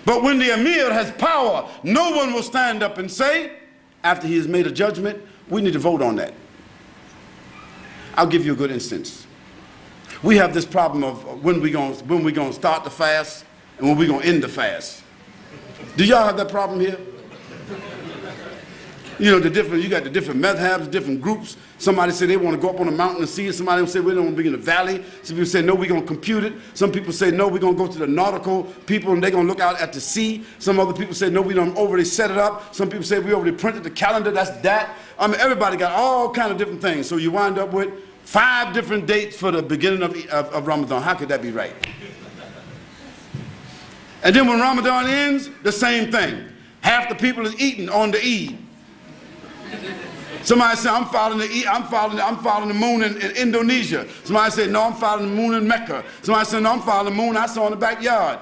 But when the Amir has power, no one will stand up and say, after he has made a judgment, we need to vote on that. I'll give you a good instance. We have this problem of when we gonna start the fast and when we gonna end the fast. Do y'all have that problem here? You know, you got the different madhabs, different groups. Somebody say they want to go up on a mountain and see it. Somebody will say we don't want to be in the valley. Some people say no, we're going to compute it. Some people say no, we're going to go to the nautical people and they're going to look out at the sea. Some other people say no, we don't already set it up. Some people say we already printed the calendar, that's that. I mean, everybody got all kind of different things. So you wind up with 5 different dates for the beginning of Ramadan. How could that be right? And then when Ramadan ends, the same thing. Half the people is eating on the Eid. Somebody said, I'm following the moon in Indonesia. Somebody said, no, I'm following the moon in Mecca. Somebody said, no, I'm following the moon I saw in the backyard.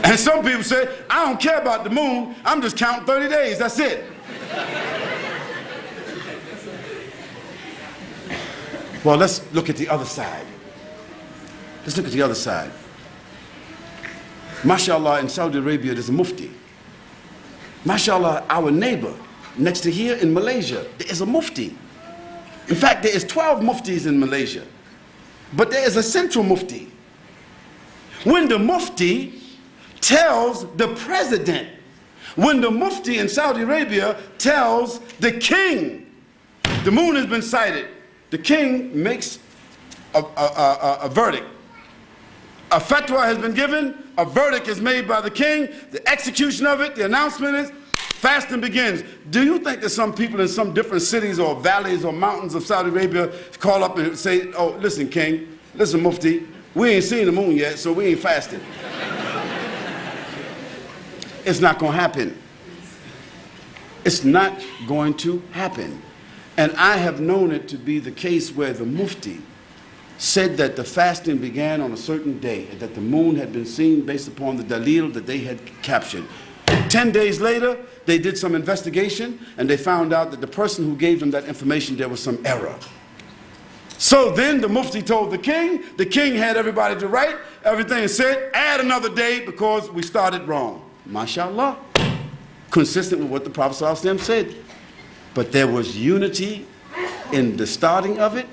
And some people say, I don't care about the moon, I'm just counting 30 days, that's it. Well, let's look at the other side. Let's look at the other side. MashaAllah, in Saudi Arabia, there's a mufti. MashaAllah, our neighbor, next to here in Malaysia, there is a mufti. In fact, there is 12 muftis in Malaysia. But there is a central mufti. When the mufti tells the president, when the mufti in Saudi Arabia tells the king, the moon has been sighted, the king makes a verdict. A fatwa has been given, a verdict is made by the king, the execution of it, the announcement is, fasting begins. Do you think that some people in some different cities or valleys or mountains of Saudi Arabia call up and say, oh, listen, king, listen, mufti, we ain't seen the moon yet, so we ain't fasting? It's not going to happen. It's not going to happen. And I have known it to be the case where the mufti said that the fasting began on a certain day, and that the moon had been seen based upon the dalil that they had captured. 10 days later, they did some investigation, and they found out that the person who gave them that information, there was some error. So then the mufti told the king had everybody to write everything and said, add another day because we started wrong. MashaAllah, consistent with what the Prophet ﷺ said. But there was unity in the starting of it,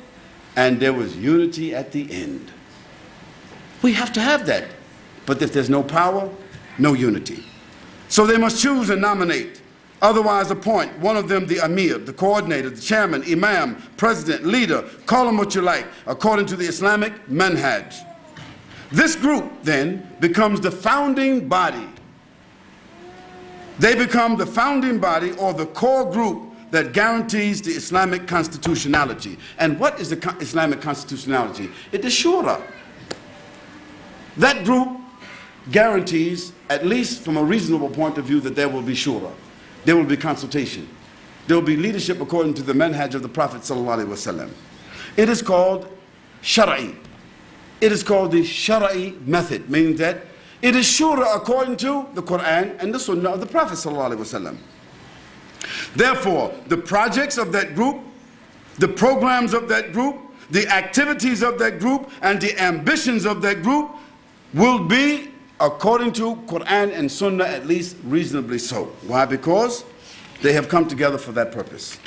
and there was unity at the end. We have to have that. But if there's no power, no unity. So they must choose and nominate. Otherwise appoint one of them the Amir, the coordinator, the chairman, imam, president, leader, call them what you like, according to the Islamic manhaj. This group then becomes the founding body. They become the founding body or the core group that guarantees the Islamic constitutionality. And what is the Islamic constitutionality? It is shura. That group guarantees, at least from a reasonable point of view, that there will be shura. There will be consultation. There will be leadership according to the manhaj of the Prophet ﷺ. It is called shara'i. It is called the shara'i method, meaning that it is shura according to the Quran and the Sunnah of the Prophet ﷺ. Therefore, the projects of that group, the programs of that group, the activities of that group, and the ambitions of that group will be according to Quran and Sunnah, at least reasonably so. Why? Because they have come together for that purpose.